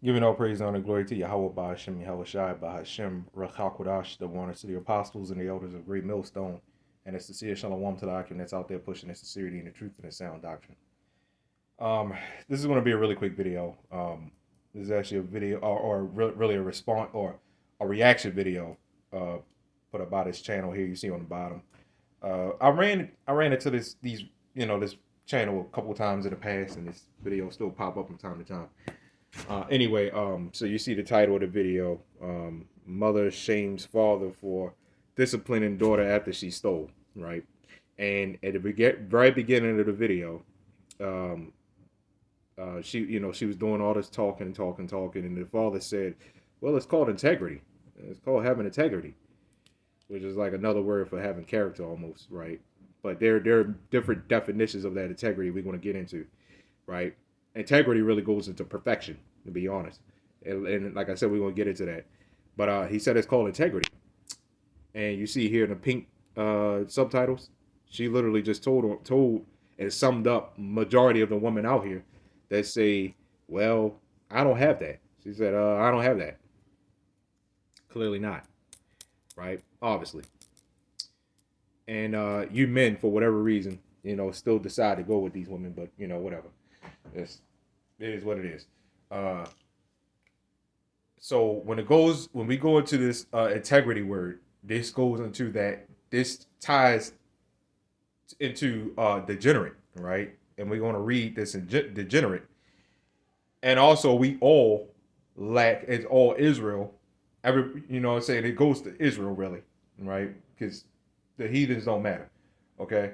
Giving all praise, honor, and glory to Yahawah, BAHASHAM, YAHAWASHI, BAHASHAM, RACHAKWADASH, the warners to the apostles and the elders of Great Millstone, and the sincere shalom to the Akim that's out there pushing the sincerity and the truth and the sound doctrine. This is going to be a really quick video. This is actually a video, really a response or a reaction video, put up by this channel here. You see on the bottom. I ran into this channel a couple times in the past, and this video still pop up from time to time. Anyway, so you see the title of the video, Mother Shames Father for Disciplining Daughter After She Stole, right? And at the very beginning of the video, she was doing all this talking, and the father said, well, it's called integrity. It's called having integrity, which is like another word for having character almost, right? But there are different definitions of that integrity we're going to get into, right? Integrity really goes into perfection, to be honest. And like I said, we're going to get into that. But he said it's called integrity. And you see here in the pink subtitles, she literally just told and summed up majority of the women out here that say, well, I don't have that. She said, I don't have that. Clearly not, right? Obviously. And you men, for whatever reason, still decide to go with these women, but, whatever. It is what it is. So when we go into this integrity word, this goes into that. This ties into degenerate, right? And we're going to read this in degenerate. And also, we all lack. It's all Israel. I'm saying it goes to Israel really, right? Because the heathens don't matter. Okay,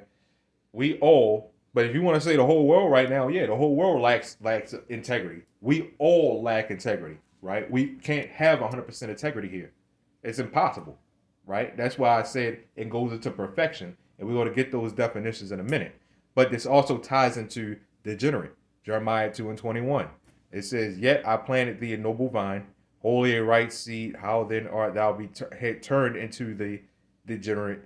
we all. But if you want to say the whole world right now, yeah, the whole world lacks integrity. We all lack integrity, right? We can't have 100% integrity here. It's impossible, right? That's why I said it goes into perfection, and we're going to get those definitions in a minute. But this also ties into degenerate. Jeremiah 2:21. It says, "Yet I planted thee a noble vine, wholly a right seed. How then art thou turned into the degenerate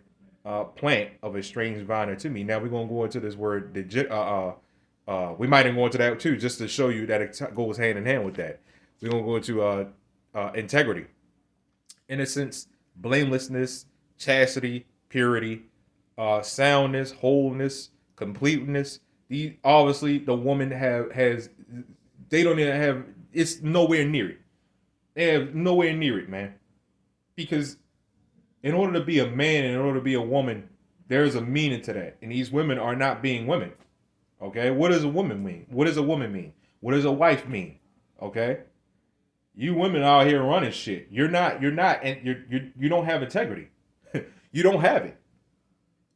plant of a strange vine unto me?" Now we're gonna go into this word. We might even go into that too, just to show you that it goes hand in hand with that. We're gonna go into integrity, innocence, blamelessness, chastity, purity, soundness, wholeness, completeness. These obviously the woman has. They don't even have. It's nowhere near it. They have nowhere near it, man. Because in order to be a man and in order to be a woman, there's a meaning to that. And these women are not being women. Okay? What does a woman mean? What does a woman mean? What does a wife mean? Okay? You women out here running shit. You're not, and you don't have integrity. You don't have it.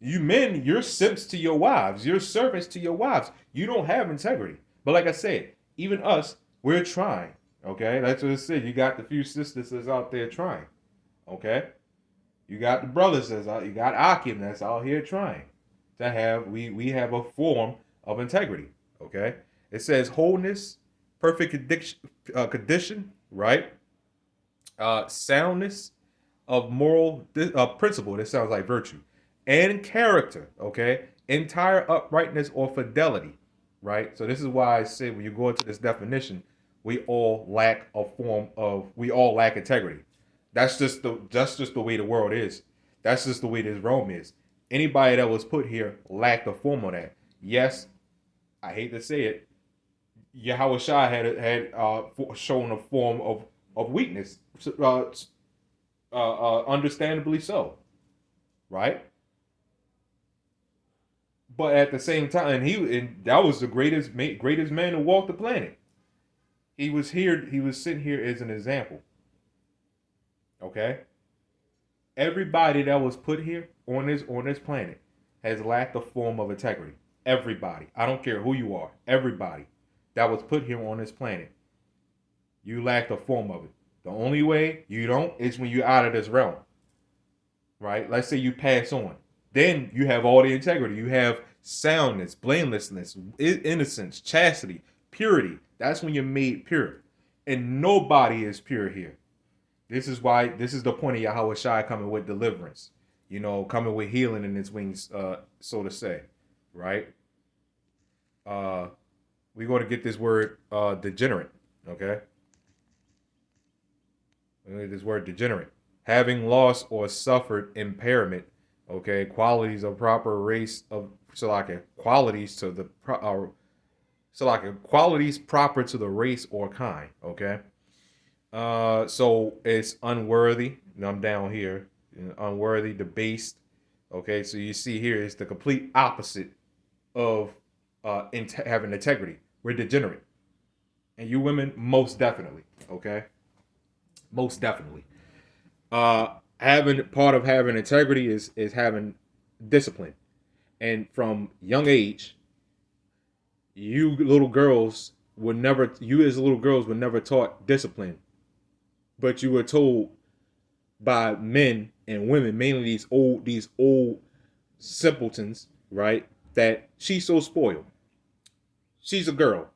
You men, you're simps to your wives. You're servants to your wives. You don't have integrity. But like I said, even us, we're trying. Okay? That's what it said. You got the few sisters that's out there trying. Okay? You got the brothers that's out. You got Akim that's out here trying to have. We have a form of integrity. Okay, it says wholeness, perfect condition, right? Soundness of moral principle. This sounds like virtue and character. Okay, entire uprightness or fidelity. Right. So this is why I say when you go into this definition, we all lack a form of. We all lack integrity. That's just the way the world is. That's just the way this realm is. Anybody that was put here lacked a form of that. Yes, I hate to say it. Yahawashi had shown a form of weakness, understandably so, right? But at the same time, that was the greatest man to walk the planet. He was here. He was sitting here as an example. Okay. Everybody that was put here on this planet has lacked a form of integrity. Everybody. I don't care who you are. Everybody that was put here on this planet, you lacked a form of it. The only way you don't is when you're out of this realm. Right? Let's say you pass on. Then you have all the integrity. You have soundness, blamelessness, innocence, chastity, purity. That's when you're made pure. And nobody is pure here. This is the point of Yahawashi coming with deliverance, coming with healing in its wings, so to say, right? We're going to get this word degenerate, okay? This word degenerate. Having lost or suffered impairment. Okay, qualities of proper race of qualities to the qualities proper to the race or kind. Okay. So it's unworthy. And I'm down here. Unworthy, debased. Okay, so you see here is the complete opposite of having integrity. We're degenerate, and you women most definitely. Okay, most definitely. Having part of having integrity is having discipline, and from young age, you little girls were never you as little girls were never taught discipline, but you were told by men and women, mainly these old simpletons, right? That she's so spoiled. She's a girl.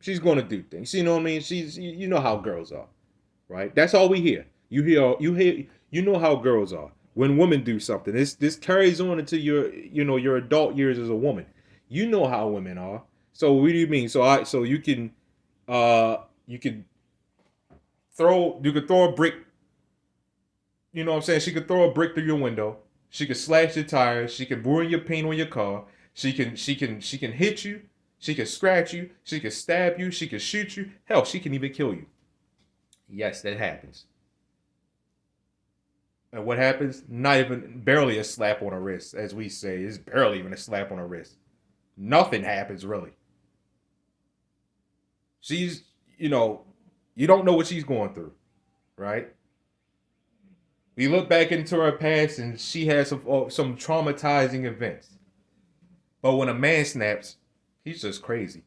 She's gonna do things. You know what I mean? You know how girls are, right? That's all we hear. You know how girls are. When women do something, this carries on into your adult years as a woman. You know how women are. So what do you mean? So you can throw a brick. You know what I'm saying? She could throw a brick through your window. She could slash your tires. She could ruin your paint on your car. She can hit you. She can scratch you. She can stab you. She can shoot you. Hell, she can even kill you. Yes, that happens. And what happens? Not even barely a slap on the wrist, as we say. It's barely even a slap on the wrist. Nothing happens really. She's, you don't know what she's going through, right? We look back into her past and she has some traumatizing events. But when a man snaps, he's just crazy.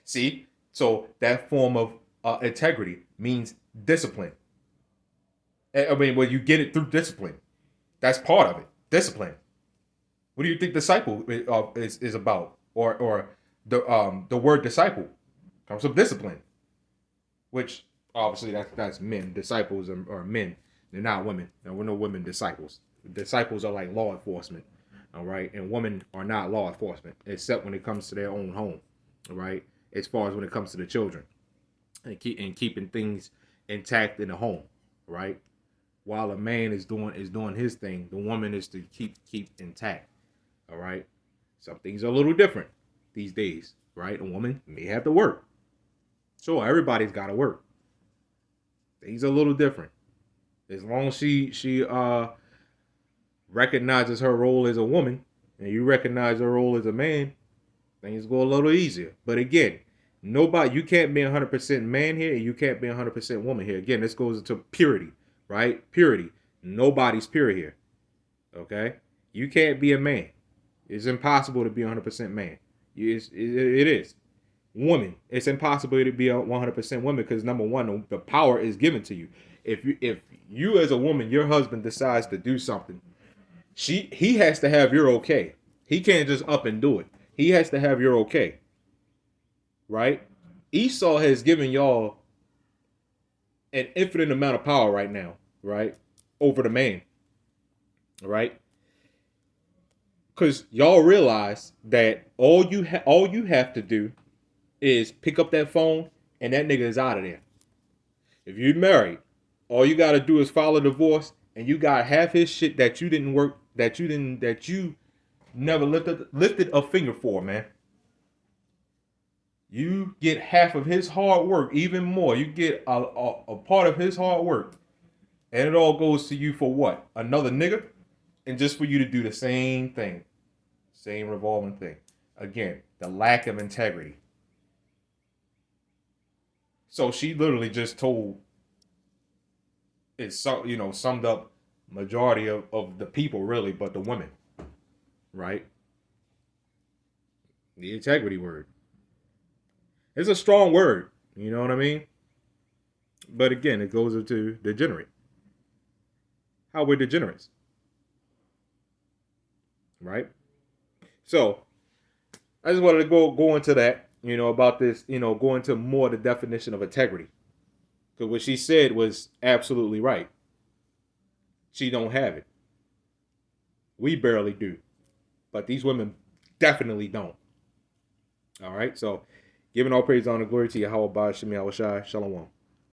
See? So that form of integrity means discipline. I mean, well, you get it through discipline. That's part of it. Discipline. What do you think disciple is about? Or the word disciple comes from discipline, which obviously that's men. Disciples are men. They're not women. There were no women disciples. Disciples are like law enforcement, all right? And women are not law enforcement, except when it comes to their own home, all right? As far as when it comes to the children and keeping things intact in the home, right? While a man is doing his thing, the woman is to keep intact, all right? Some things are a little different these days, right? A woman may have to work. Sure, everybody's got to work. Things are a little different. As long as she recognizes her role as a woman and you recognize her role as a man, things go a little easier. But again, you can't be 100% man here and you can't be 100% woman here. Again, this goes into purity, right? Purity. Nobody's pure here. Okay? You can't be a man. It's impossible to be 100% man. It is. Woman, it's impossible to be a 100% woman because number one, the power is given to you. If you as a woman, your husband decides to do something, he has to have your okay. He can't just up and do it. He has to have your okay. Right? Esau has given y'all an infinite amount of power right now, right? Over the man. Right? Because y'all realize that all you have to do is pick up that phone and that nigga is out of there. If you're married, all you gotta do is file a divorce and you got half his shit that you didn't work, that you never lifted a finger for, man. You get half of his hard work, even more. You get a part of his hard work. And it all goes to you for what? Another nigga? And just for you to do the same thing. Same revolving thing. Again, the lack of integrity. So she literally just told, summed up majority of the people really, but the women, right? The integrity word. It's a strong word, you know what I mean? But again, it goes into degenerate. How we're degenerates, right? So I just wanted to go into that. About this, go into more the definition of integrity. Because what she said was absolutely right. She don't have it. We barely do. But these women definitely don't. All right? So, giving all praise, honor, glory to YAHAWAH, BAHASHAM, YAHAWASHI, Shalom.